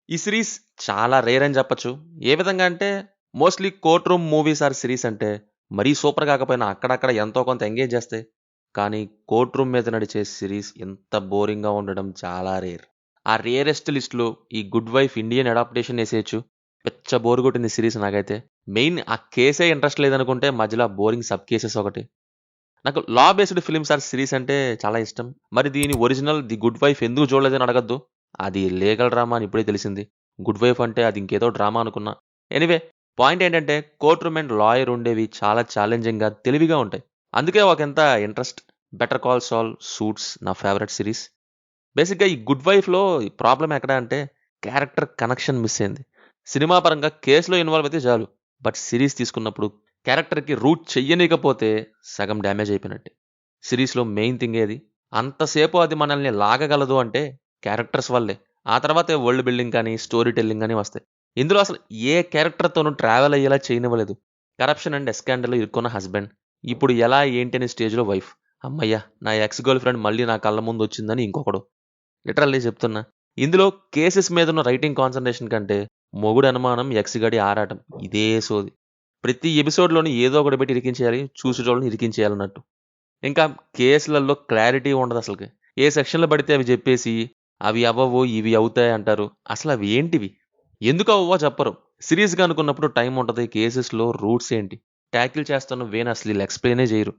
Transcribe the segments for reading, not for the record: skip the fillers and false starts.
ఈ సీరీస్ చాలా రేర్ అని చెప్పొచ్చు. ఏ విధంగా అంటే mostly court room movies or series అంటే మరీ సూపర్ కాకపోయినా అక్కడక్కడ ఎంతో కొంత ఎంగేజ్ చేస్తాయి. కానీ కోర్ట్ రూమ్ మీద నడిచే సీరీస్ ఇంత బోరింగ్‌గా ఉండడం చాలా రేర్. ఆ రేరెస్ట్ లిస్ట్‌లో ఈ 'గుడ్ వైఫ్' ఇండియన్ అడాప్టేషన్ ఏసేయొచ్చు. పిచ్చ బోర్ కొట్టింది సీరీస్ నాకైతే. మెయిన్ ఆ కేసే ఇంట్రెస్ట్ లేదనుకుంటే మధ్యలో ఆ బోరింగ్ సబ్ కేసెస్ ఒకటి. నాకు law based films or series అంటే చాలా ఇష్టం. మరి దీని ఒరిజినల్ 'ది గుడ్ వైఫ్' ఎందుకు చూడలేదని అడగొద్దు. అది లీగల్ డ్రామా అని ఇప్పుడే తెలిసింది. 'గుడ్ వైఫ్' అంటే అది ఇంకేదో డ్రామా అనుకున్నా. ఎనీవే పాయింట్ ఏంటంటే కోర్ట్ రూమ్ అండ్ లాయర్ ఉండేవి చాలా ఛాలెంజింగ్‌గా, తెలివిగా ఉంటాయి. అందుకే ఒకంత ఇంట్రెస్ట్. 'బెటర్ కాల్ సాల్', 'సూట్స్' నా ఫేవరెట్ సీరీస్. బేసిక్‌గా ఈ 'గుడ్ వైఫ్‌లో' ప్రాబ్లమ్ ఎక్కడ అంటే క్యారెక్టర్ కనెక్షన్ మిస్ అయింది. సినిమా పరంగా కేస్‌లో ఇన్వాల్వ్ అయితే చాలు. బట్ సీరీస్ తీసుకున్నప్పుడు క్యారెక్టర్‌కి రూట్ చెయ్యనీయకపోతే సగం డ్యామేజ్ అయిపోయినట్టే. సీరీస్‌లో మెయిన్ థింగే అది. అంతసేపు అది మనల్ని లాగగలదు అంటే క్యారెక్టర్స్ వల్లే. ఆ తర్వాతే వరల్డ్ బిల్డింగ్ కానీ, స్టోరీ టెల్లింగ్ గాని వస్తాయి. ఇందులో అసలు ఏ క్యారెక్టర్‌తోనూ ట్రావెల్ అయ్యేలా చేయనివ్వలేదు. కరప్షన్ అండ్ ఎస్కాండల్‌లో ఇరుక్కున్న హస్బెండ్. ఇప్పుడు ఎలా ఏంటి అనే స్టేజ్‌లో వైఫ్. హమ్మయ్య! నా ఎక్స్ గర్ల్ ఫ్రెండ్ మళ్ళీ నా కళ్ళ ముందొచ్చిందని ఇంకొకడు. లిటరల్లీ చెప్తున్నా. ఇందులో కేసెస్ మీదున్న రైటింగ్ కాన్సంట్రేషన్ కంటే మొగుడు అనుమానం, ఎక్స్ గడి ఆరాటం ఇదే సోది. ప్రతి ఎపిసోడ్‌లోని ఏదో ఒకటి పెట్టి ఇరికించేయాలి. చూసేటోళ్ళని ఇరికించేయాలన్నట్టు. ఇంకా కేసులలో క్లారిటీ ఉండదసలకి. ఏ సెక్షన్‌లో పడితే అవి జెప్పేసి, అవి అవ్వవు, ఇవి అవుతాయి అంటారు. అసలవి ఏంటివి? ఎందుకు అవ్వవో చెప్పరు. సీరియస్‌గా అనుకున్నప్పుడు టైం ఉంటది. కేసెస్‌లో రూట్స్ ఏంటి? టాకిల్ చేస్తున్న వేని అసలు ఎక్స్‌ప్లెయినే జెయ్యరు.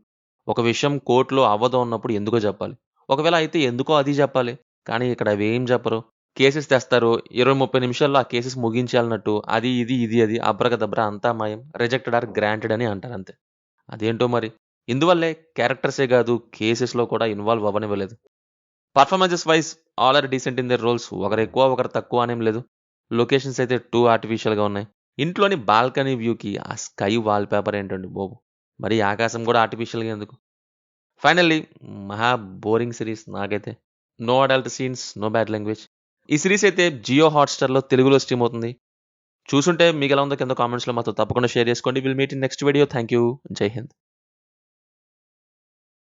ఒక విషయం కోర్ట్‌లో అవ్వదు అన్నప్పుడు ఎందుకో జెప్పాలి. ఒకవేళ అయితే ఎందుకో అది జెప్పాలి. కానీ ఇక్కడ అవేం జెప్పరు. కేసెస్ తెస్తారు. 20, 30 నిమిషాల్లో ఆ కేసెస్ ముగించాలన్నట్టు అది, ఇది, అది అబ్రకదబ్రా అంతా మాయం. రిజెక్టెడ్ ఆర్ గ్రాంటెడ్ అని అంటారంతే. అదేంటో మరి. ఇందువల్లే క్యారెక్టర్సే గాదు, కేసెస్‌లో కూడా involve అవ్వనివ్వలేదు. Performances vice all are decent in there roles. ఒకరెక్కువ, ఒకరు తక్కువ అనేం లేదు. లొకేషన్స్ అయితే టూ ఆర్టిఫిషియల్‌గా ఉన్నాయి. ఇంట్లోని బాల్కనీ వ్యూకి ఆ స్కై వాల్‌పేపర్ ఏంటండి బాబు! మరి ఆకాశం గూడా ఆర్టిఫిషియల్‌గా ఎందుకు? ఫైనల్లీ మహా బోరింగ్ సీరీస్ నాకైతే. No adult scenes, no bad language. ఈ సీరీస్ అయితే జియో హాట్‌స్టార్‌లో తెలుగులో స్ట్రీమ్ అవుతుంది. చూసుంటే మీకెలా ఉందో కింద కామెంట్స్‌లో మాతో తప్పకుండా షేర్ చేసుకోండి. Will meet in next video. Thank you. జై హింద్.